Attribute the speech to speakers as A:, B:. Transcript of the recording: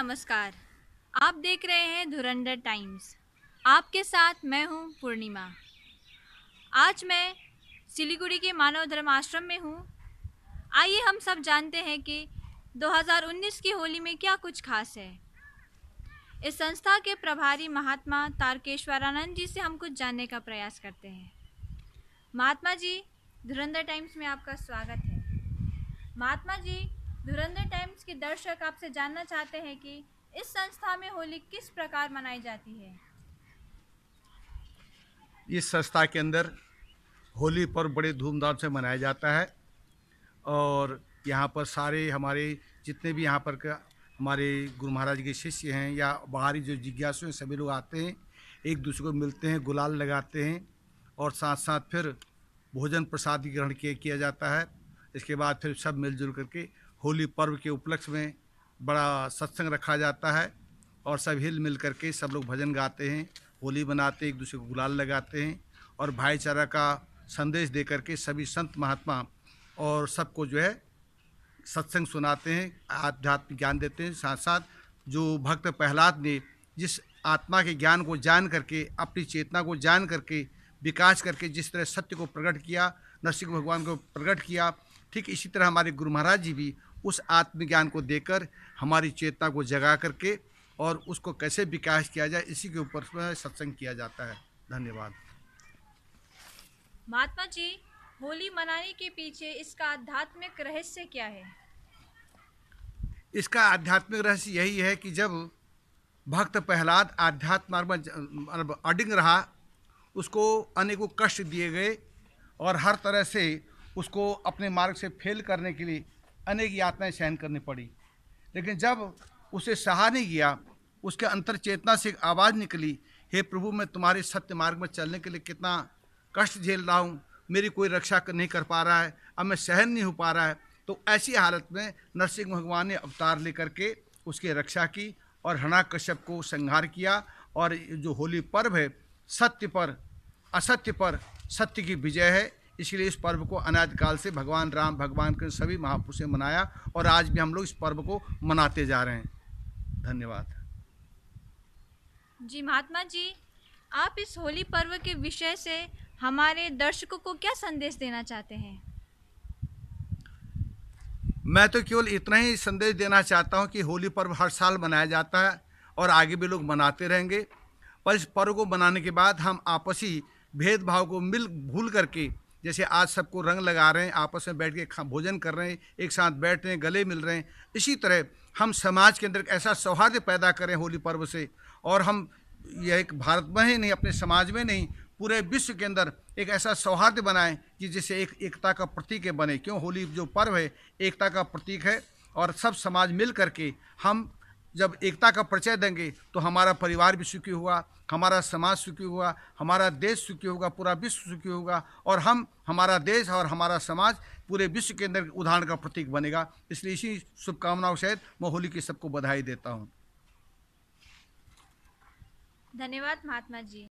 A: नमस्कार। आप देख रहे हैं धुरंधर टाइम्स। आपके साथ मैं हूं पूर्णिमा। आज मैं सिलीगुड़ी के मानव धर्म आश्रम में हूं। आइए हम सब जानते हैं कि 2019 की होली में क्या कुछ खास है। इस संस्था के प्रभारी महात्मा तारकेश्वरानंद जी से हम कुछ जानने का प्रयास करते हैं। महात्मा जी, धुरंधर टाइम्स में आपका स्वागत है। महात्मा जी, धुरंधर टाइम्स के दर्शक आपसे जानना चाहते हैं कि इस संस्था में होली किस प्रकार मनाई जाती है।
B: इस संस्था के अंदर होली पर्व बड़े धूमधाम से मनाया जाता है और यहाँ पर सारे हमारे जितने भी यहाँ पर हमारे गुरु महाराज के शिष्य हैं या बाहरी जो जिज्ञासु हैं सभी लोग आते हैं, एक दूसरे को मिलते हैं, गुलाल लगाते हैं और साथ साथ फिर भोजन प्रसाद ग्रहण किया जाता है। इसके बाद फिर सब मिलजुल करके होली पर्व के उपलक्ष्य में बड़ा सत्संग रखा जाता है और सब हिल मिल करके सब लोग भजन गाते हैं, होली बनाते हैं, एक दूसरे को गुलाल लगाते हैं और भाईचारा का संदेश दे करके सभी संत महात्मा और सबको जो है सत्संग सुनाते हैं, आध्यात्मिक ज्ञान देते हैं। साथ साथ जो भक्त प्रहलाद ने जिस आत्मा के ज्ञान को जान करके, अपनी चेतना को जान करके, विकास करके जिस तरह सत्य को प्रकट किया, नरसिंह भगवान को प्रकट किया, ठीक इसी तरह हमारे गुरु महाराज जी भी उस आत्मज्ञान को देकर हमारी चेतना को जगा करके और उसको कैसे विकास किया जाए इसी के ऊपर सत्संग किया जाता है। धन्यवाद।
A: महात्मा जी, होली मनाने के पीछे इसका आध्यात्मिक रहस्य क्या है।
B: इसका आध्यात्मिक रहस्य यही है कि जब भक्त प्रहलाद आध्यात्म मार्ग में अडिग रहा, उसको अनेकों कष्ट दिए गए और हर तरह से उसको अपने मार्ग से फेल करने के लिए अनेक यातनाएं सहन करनी पड़ी। लेकिन जब उसे सहा नहीं गया, उसके अंतर चेतना से एक आवाज़ निकली, हे प्रभु, मैं तुम्हारे सत्य मार्ग में चलने के लिए कितना कष्ट झेल रहा हूँ, मेरी कोई रक्षा नहीं कर पा रहा है, अब मैं सहन नहीं हो पा रहा है। तो ऐसी हालत में नरसिंह भगवान ने अवतार लेकर के उसकी रक्षा की और हिरण्याकश्यप को संहार किया। और जो होली पर्व है, सत्य पर असत्य पर सत्य की विजय है, इसलिए इस पर्व को अनादिकाल से भगवान राम, भगवान के सभी महापुरुषों ने मनाया और आज भी हम लोग इस पर्व को मनाते जा रहे हैं। धन्यवाद।
A: जी महात्मा जी, आप इस होली पर्व के विषय से हमारे दर्शकों को क्या संदेश देना चाहते हैं।
B: मैं तो केवल इतना ही संदेश देना चाहता हूं कि होली पर्व हर साल मनाया जाता है और आगे भी लोग मनाते रहेंगे, पर इस पर्व को मनाने के बाद हम आपसी भेदभाव को भूल करके, जैसे आज सबको रंग लगा रहे हैं, आपस में बैठ के भोजन कर रहे हैं, एक साथ बैठ रहे हैं, गले मिल रहे हैं, इसी तरह हम समाज के अंदर एक ऐसा सौहार्द पैदा करें होली पर्व से। और हम यह एक भारत में ही नहीं, अपने समाज में नहीं, पूरे विश्व के अंदर एक ऐसा सौहार्द बनाएं कि जिससे एकता का प्रतीक बने। क्यों, होली जो पर्व है एकता का प्रतीक है और सब समाज मिल करके हम जब एकता का परिचय देंगे तो हमारा परिवार भी सुखी होगा, हमारा समाज सुखी होगा, हमारा देश सुखी होगा, पूरा विश्व सुखी होगा और हमारा देश और हमारा समाज पूरे विश्व के अंदर उदाहरण का प्रतीक बनेगा। इसलिए इसी शुभकामनाओं से मैं होली की सबको बधाई देता हूँ।
A: धन्यवाद महात्मा जी।